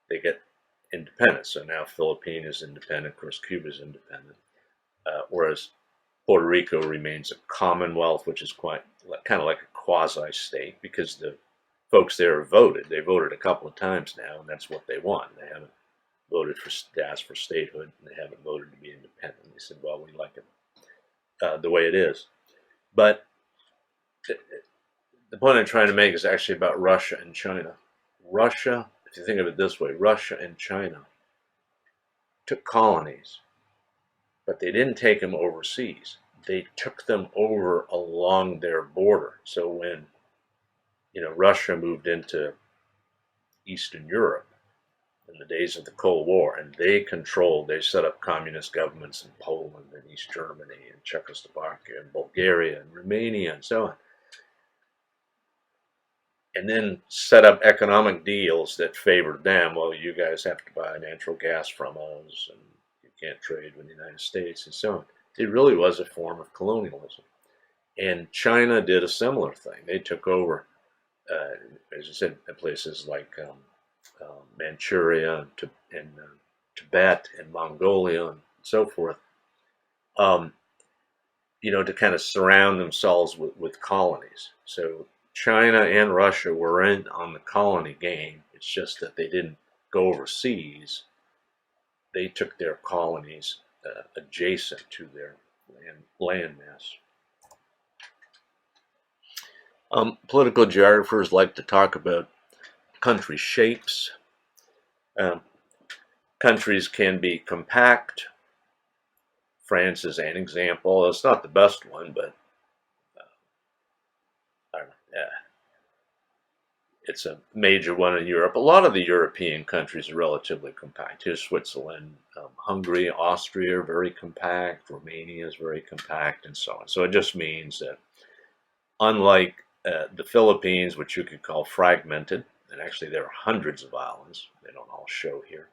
they get independence. So now Philippines is independent. Of course, Cuba is independent. Whereas Puerto Rico remains a commonwealth, which is kind of like a quasi-state, because the folks there have voted. They voted a couple of times now, and that's what they want. They haven't voted to ask for statehood, and they haven't voted to be independent. They said, well, we like it the way it is. But the point I'm trying to make is actually about Russia and China. Russia, if you think of it this way, Russia and China took colonies, but they didn't take them overseas. They took them over along their border. So when, Russia moved into Eastern Europe in the days of the Cold War, and they set up communist governments in Poland and East Germany and Czechoslovakia and Bulgaria and Romania and so on. And then set up economic deals that favored them. Well, you guys have to buy natural gas from us, and you can't trade with the United States and so on. It really was a form of colonialism. And China did a similar thing. They took over, as I said, places like Manchuria and Tibet and Mongolia and so forth, to kind of surround themselves with colonies. So China and Russia were in on the colony game. It's just that they didn't go overseas. They took their colonies adjacent to their landmass. Political geographers like to talk about country shapes. Countries can be compact. France is an example. It's not the best one, but it's a major one in Europe. A lot of the European countries are relatively compact. Here's Switzerland, Hungary, Austria are very compact, Romania is very compact, and so on. So it just means that unlike the Philippines, which you could call fragmented, and actually there are hundreds of islands, they don't all show here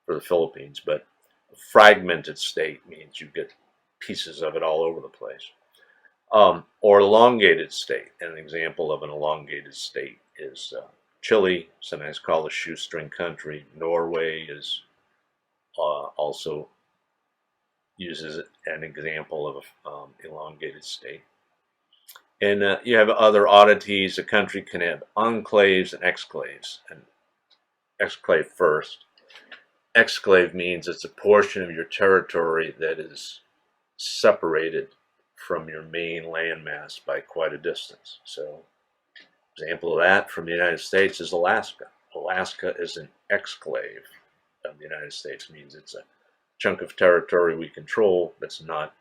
for the Philippines, but a fragmented state means you get pieces of it all over the place. Or elongated state. And an example of an elongated state is Chile, sometimes called a shoestring country. Norway is also uses an example of an elongated state. And you have other oddities. A country can have enclaves and exclaves. And exclave first. Exclave means it's a portion of your territory that is separated from your main landmass by quite a distance. So, example of that from the United States is Alaska. Alaska is an exclave of the United States. It means it's a chunk of territory we control that's not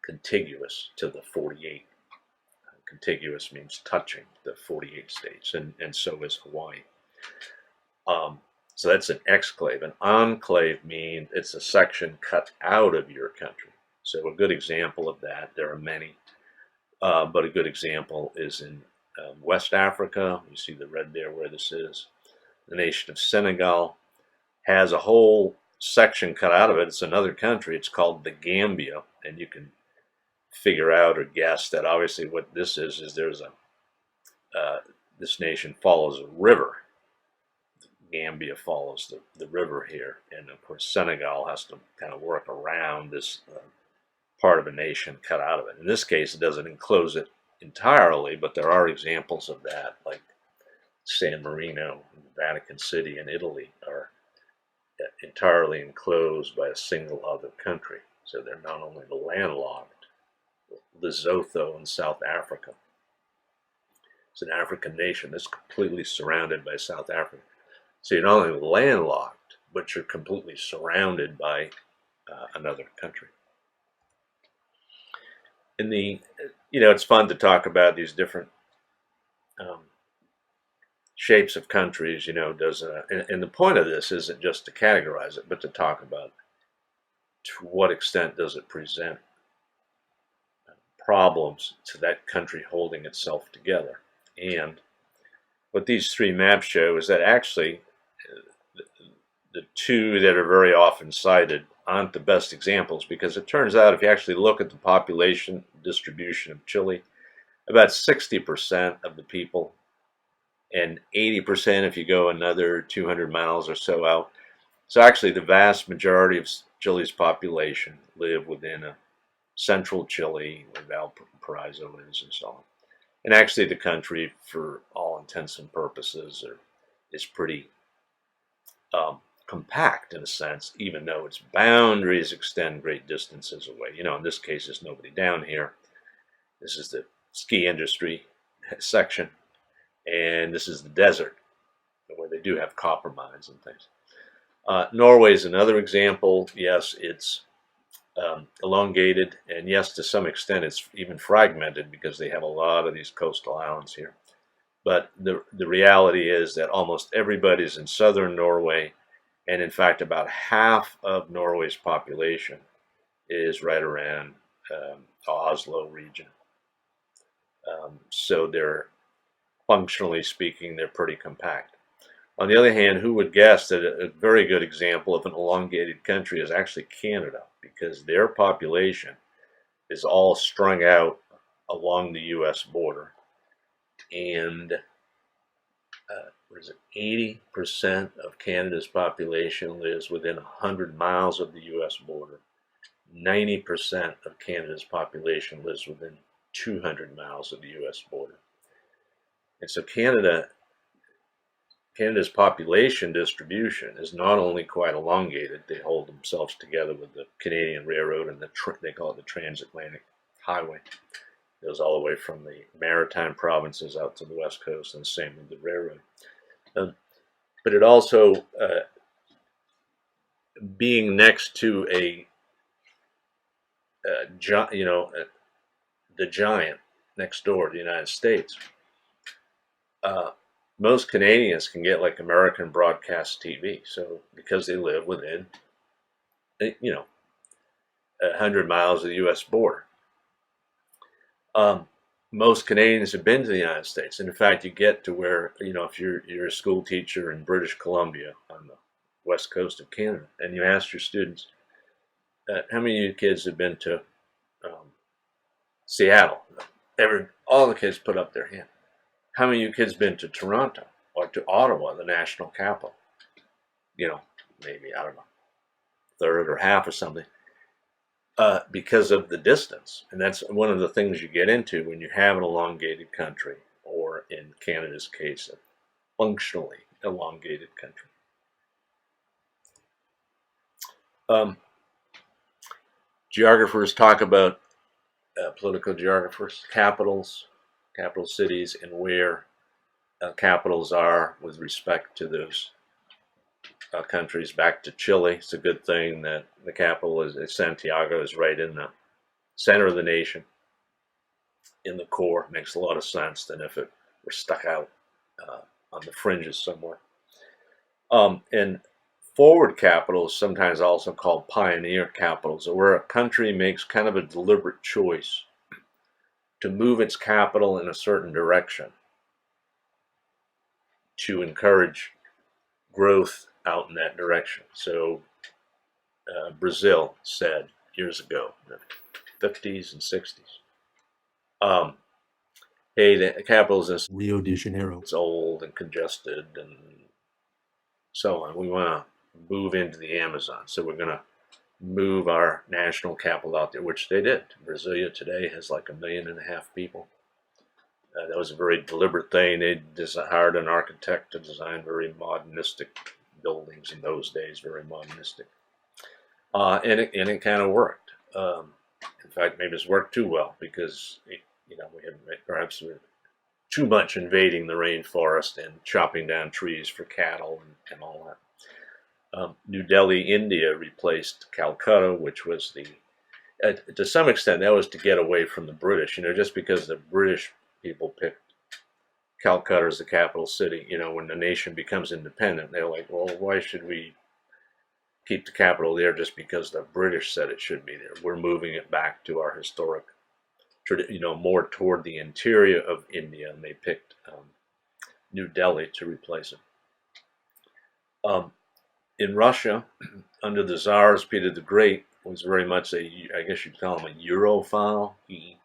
contiguous to the 48. Contiguous means touching the 48 states, and so is Hawaii. So that's an exclave. An enclave means it's a section cut out of your country. So a good example of that, there are many, but a good example is in West Africa. You see the red there where this is. The nation of Senegal has a whole section cut out of it. It's another country. It's called the Gambia, and you can figure out or guess that obviously what this is there's this nation follows a river. Gambia follows the river here, and of course Senegal has to kind of work around this part of a nation cut out of it. In this case, it doesn't enclose it entirely, but there are examples of that, like San Marino and Vatican City in Italy are entirely enclosed by a single other country. So they're not only landlocked, Lesotho in South Africa. It's an African nation that's completely surrounded by South Africa. So you're not only landlocked, but you're completely surrounded by another country. In the, it's fun to talk about these different shapes of countries. And the point of this isn't just to categorize it, but to talk about to what extent does it present problems to that country holding itself together. And what these three maps show is that actually the two that are very often cited aren't the best examples, because it turns out if you actually look at the population distribution of Chile, about 60% of the people, and 80% if you go another 200 miles or so out. So actually the vast majority of Chile's population live within a central Chile, where Valparaiso is and so on. And actually the country, for all intents and purposes, is pretty compact in a sense, even though its boundaries extend great distances away. In this case, there's nobody down here. This is the ski industry section, and this is the desert, where they do have copper mines and things. Norway is another example. Yes, it's elongated, and yes, to some extent, it's even fragmented because they have a lot of these coastal islands here. But the reality is that almost everybody's in southern Norway, and in fact, about half of Norway's population is right around the Oslo region. So they're, functionally speaking, they're pretty compact. On the other hand, who would guess that a very good example of an elongated country is actually Canada, because their population is all strung out along the U.S. border. And 80% of Canada's population lives within 100 miles of the U.S. border. 90% of Canada's population lives within 200 miles of the U.S. border. And so Canada's population distribution is not only quite elongated, they hold themselves together with the Canadian Railroad, and they call it the Transatlantic Highway. It goes all the way from the maritime provinces out to the west coast, and the same with the railroad. But it also, being next to the giant next door to the United States, most Canadians can get like American broadcast TV. So because they live within, 100 miles of the U.S. border. Most Canadians have been to the United States. And in fact, you get to where, if you're a school teacher in British Columbia on the west coast of Canada, and you ask your students, how many of you kids have been to Seattle? All the kids put up their hand. How many of you kids been to Toronto or to Ottawa, the national capital? Maybe, I don't know, third or half or something. Because of the distance. And that's one of the things you get into when you have an elongated country, or in Canada's case, a functionally elongated country. Geographers talk about, political geographers, capital cities, and where capitals are with respect to those countries. Back to Chile, it's a good thing that the capital is Santiago, is right in the center of the nation, in the core. Makes a lot of sense than if it were stuck out on the fringes somewhere. And forward capitals, sometimes also called pioneer capitals, are where a country makes kind of a deliberate choice to move its capital in a certain direction to encourage growth out in that direction. So Brazil said years ago, in the 50s and 60s, hey, the capital is in Rio de Janeiro. It's old and congested, and so on. We want to move into the Amazon. So we're going to move our national capital out there, which they did. Brasilia today has like 1.5 million people. That was a very deliberate thing. They hired an architect to design very modernistic buildings in those days, very modernistic. And it kind of worked. In fact, maybe it's worked too well because we had perhaps too much invading the rainforest and chopping down trees for cattle and all that. New Delhi, India replaced Calcutta, which was to some extent, that was to get away from the British. Just because the British people picked Calcutta as the capital city, when the nation becomes independent, they're like, well, why should we keep the capital there just because the British said it should be there? We're moving it back to our historic, more toward the interior of India, and they picked New Delhi to replace it. In Russia, under the Tsars, Peter the Great was very much I guess you'd call him a Europhile. He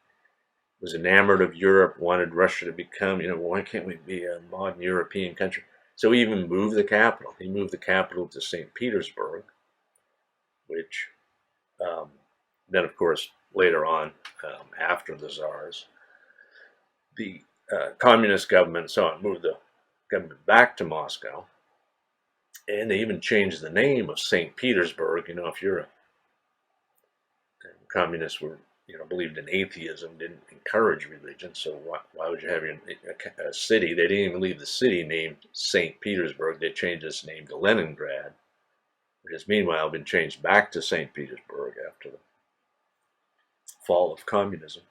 was enamored of Europe, wanted Russia to become, why can't we be a modern European country? So he even moved the capital. He moved the capital to St. Petersburg, which then, of course, later on, after the Tsars, the communist government and so on moved the government back to Moscow. And they even changed the name of St. Petersburg. If you're a communist, believed in atheism, didn't encourage religion, so why would you have a city? They didn't even leave the city named St. Petersburg. They changed its name to Leningrad, which has meanwhile been changed back to St. Petersburg after the fall of communism.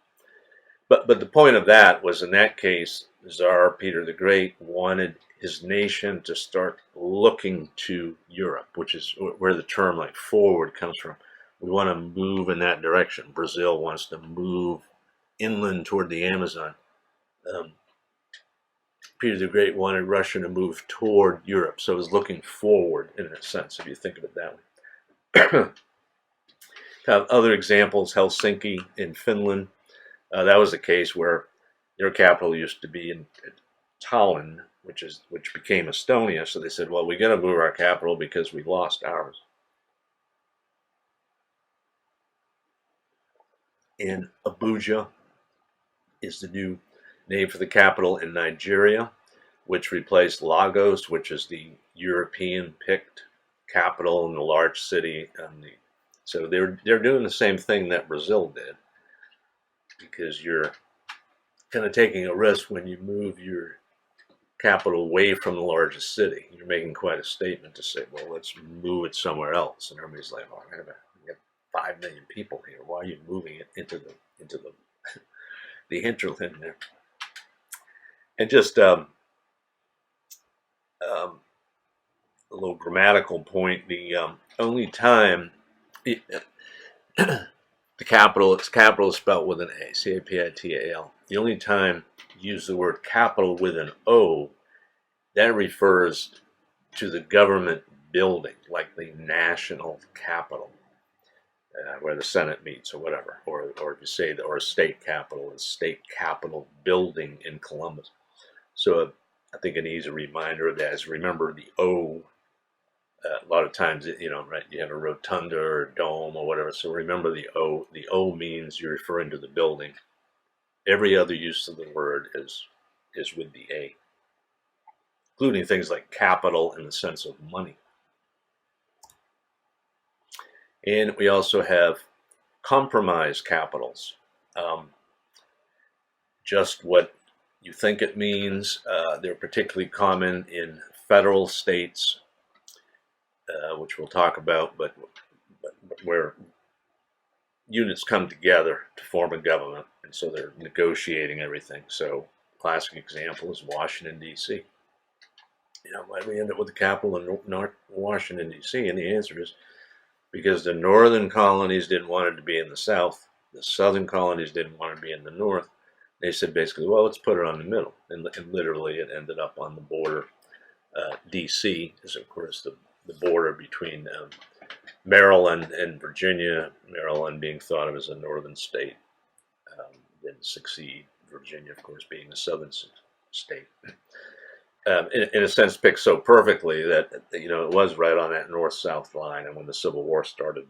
But the point of that was, in that case, Tsar Peter the Great wanted his nation to start looking to Europe, which is where the term like forward comes from. We want to move in that direction. Brazil wants to move inland toward the Amazon. Peter the Great wanted Russia to move toward Europe, so it was looking forward in a sense, if you think of it that way. Other examples, Helsinki in Finland. That was a case where their capital used to be in Tallinn, which became Estonia. So they said, well, we got to move our capital because we lost ours. And Abuja is the new name for the capital in Nigeria, which replaced Lagos, which is the European-picked capital in the large city. So they're doing the same thing that Brazil did, because you're kind of taking a risk when you move your capital away from the largest city. You're making quite a statement to say, well, let's move it somewhere else. And everybody's like, oh, we got 5 million people here. Why are you moving it into the the hinterland there? And just a little grammatical point: the only time the capital is spelled with an A, capital. The only time you use the word capital with an O, that refers to the government building, like the national capital, where the Senate meets or whatever, or if you say or a state capital is state capitol building in Columbus. So I think an easy reminder of that is remember the O. A lot of times, right, you have a rotunda or a dome or whatever. So remember the O. The O means you're referring to the building. Every other use of the word is with the A, including things like capital in the sense of money. And we also have compromise capitals. Just what you think it means. They're particularly common in federal states, which we'll talk about, but where units come together to form a government, and so they're negotiating everything. So, classic example is Washington, D.C. Why do we end up with the capital in North Washington, D.C.? And the answer is because the northern colonies didn't want it to be in the south, the southern colonies didn't want it to be in the north. They said basically, well, let's put it on the middle, and literally it ended up on the border. D.C. is, of course, the border between Maryland and Virginia, Maryland being thought of as a northern state, didn't succeed. Virginia, of course, being a southern state. in a sense, picked so perfectly that it was right on that north-south line. And when the Civil War started,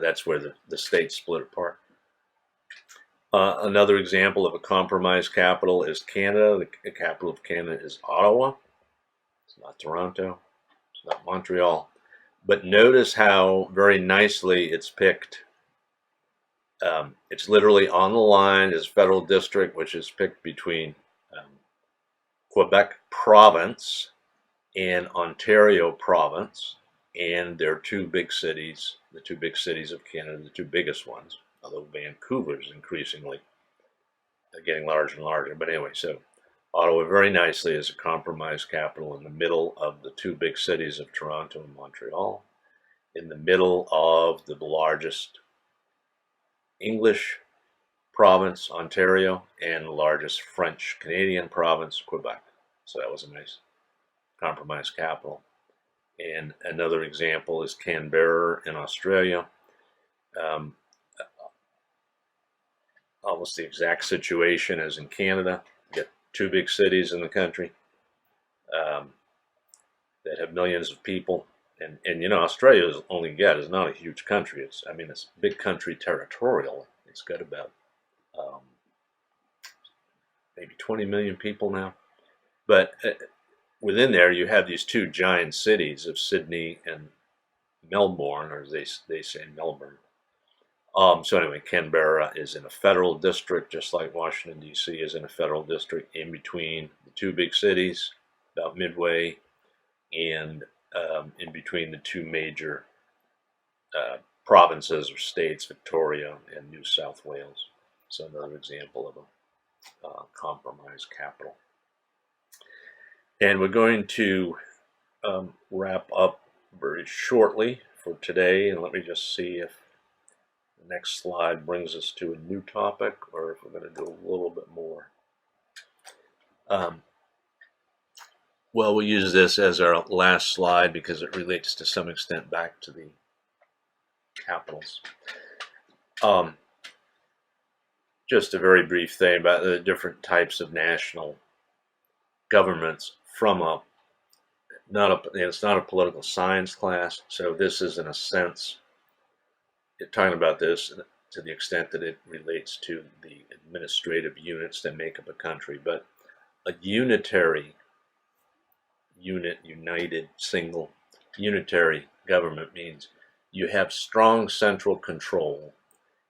that's where the states split apart. Another example of a compromise capital is Canada. The capital of Canada is Ottawa. It's not Toronto. It's not Montreal. But notice how very nicely it's picked. It's literally on the line as federal district, which is picked between Quebec province and Ontario province, and their two big cities, the two big cities of Canada, the two biggest ones, although Vancouver is increasingly getting larger and larger. But anyway, so Ottawa very nicely is a compromise capital in the middle of the two big cities of Toronto and Montreal, in the middle of the largest English province, Ontario, and the largest French Canadian province, Quebec. So that was a nice compromise capital. And another example is Canberra in Australia. Almost the exact situation as in Canada. You get two big cities in the country that have millions of people. And Australia is not a huge country. It's a big country territorial. It's got about maybe 20 million people now. But within there, you have these two giant cities of Sydney and Melbourne, or they say Melbourne. So anyway, Canberra is in a federal district, just like Washington, D.C. is in a federal district, in between the two big cities, about midway, and in between the two major provinces or states, Victoria and New South Wales. So another example of a compromise capital. And we're going to wrap up very shortly for today. And let me just see if the next slide brings us to a new topic, or if we're going to do a little bit more. Well, we'll use this as our last slide because it relates to some extent back to the capitals. Just a very brief thing about the different types of national governments from it's not a political science class, so this is in a sense talking about this to the extent that it relates to the administrative units that make up a country. But a unitary unitary government means you have strong central control,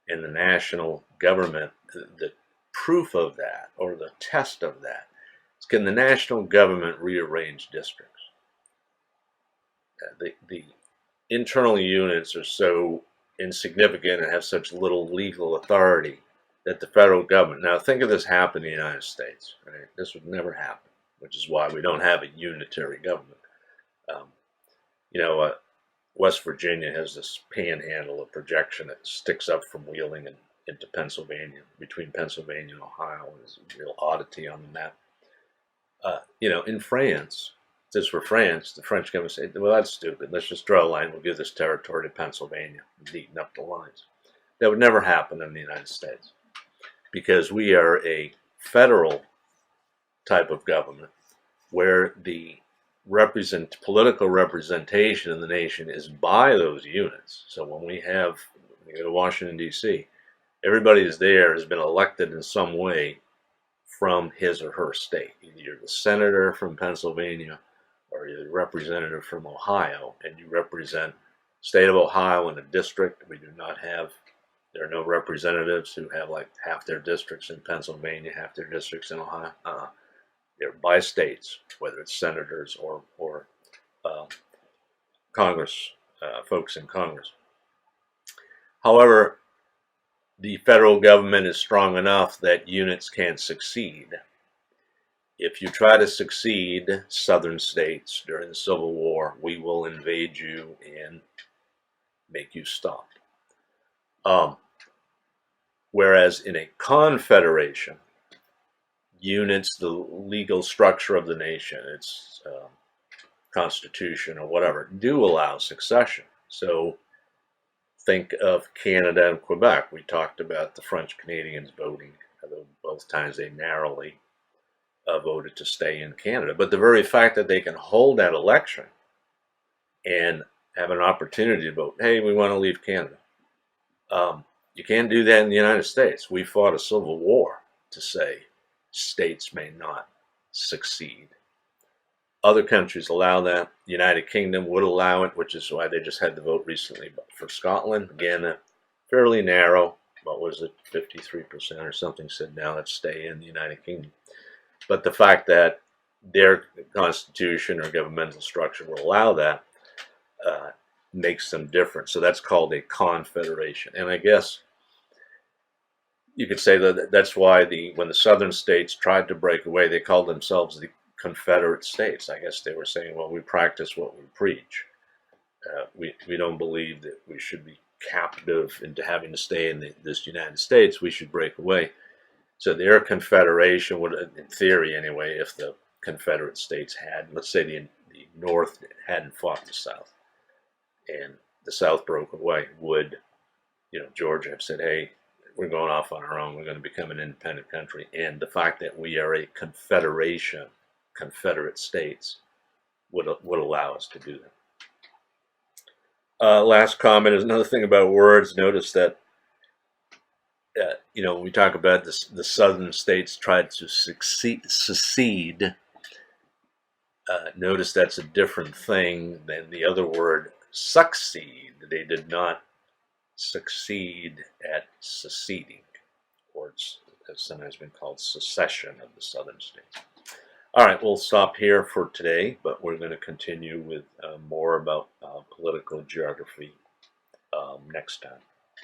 and the national government, the proof of that, or the test of that, is can the national government rearrange districts? The internal units are so insignificant and have such little legal authority that the federal government, now think of this happen in the United States, right? This would never happen, which is why we don't have a unitary government. West Virginia has this panhandle of projection that sticks up from Wheeling and into Pennsylvania, between Pennsylvania and Ohio. There's a real oddity on the map. In France, if this were France, the French government would say, well, that's stupid. Let's just draw a line. We'll give this territory to Pennsylvania and neaten up the lines. That would never happen in the United States because we are a federal type of government where the political representation in the nation is by those units. So when we go to Washington, D.C., everybody that's there has been elected in some way from his or her state. Either you're the senator from Pennsylvania or you're the representative from Ohio, and you represent the state of Ohio in a district. There are no representatives who have like half their districts in Pennsylvania, half their districts in Ohio. They're by states, whether it's senators or Congress, folks in Congress. However, the federal government is strong enough that units can succeed. If you try to succeed southern states during the Civil War, we will invade you and make you stop. Whereas in a confederation, units, the legal structure of the nation, its constitution or whatever, do allow succession. So think of Canada and Quebec. We talked about the French Canadians voting, although both times they narrowly voted to stay in Canada. But the very fact that they can hold that election and have an opportunity to vote, hey, we want to leave Canada. You can't do that in the United States. We fought a civil war to say states may not succeed. Other countries allow that. The United Kingdom would allow it, which is why they just had the vote recently. But for Scotland, again, fairly narrow. What was it, 53% or something said now let's stay in the United Kingdom. But the fact that their constitution or governmental structure will allow that makes them different. So that's called a confederation. And I guess you could say that that's why when the southern states tried to break away, they called themselves the Confederate States. I guess they were saying, well, we practice what we preach. We don't believe that we should be captive into having to stay in this United States. We should break away. So their confederation would, in theory anyway, if the Confederate States had, let's say the North hadn't fought the South, and the South broke away, would, Georgia have said, hey, we're going off on our own. We're going to become an independent country. And the fact that we are a confederation, Confederate States, would allow us to do that. Last comment is another thing about words. Notice that, when we talk about the southern states tried to secede. Notice that's a different thing than the other word, succeed. They did not succeed at seceding, or it's sometimes been called secession of the southern states. All right, we'll stop here for today, but we're going to continue with more about political geography next time.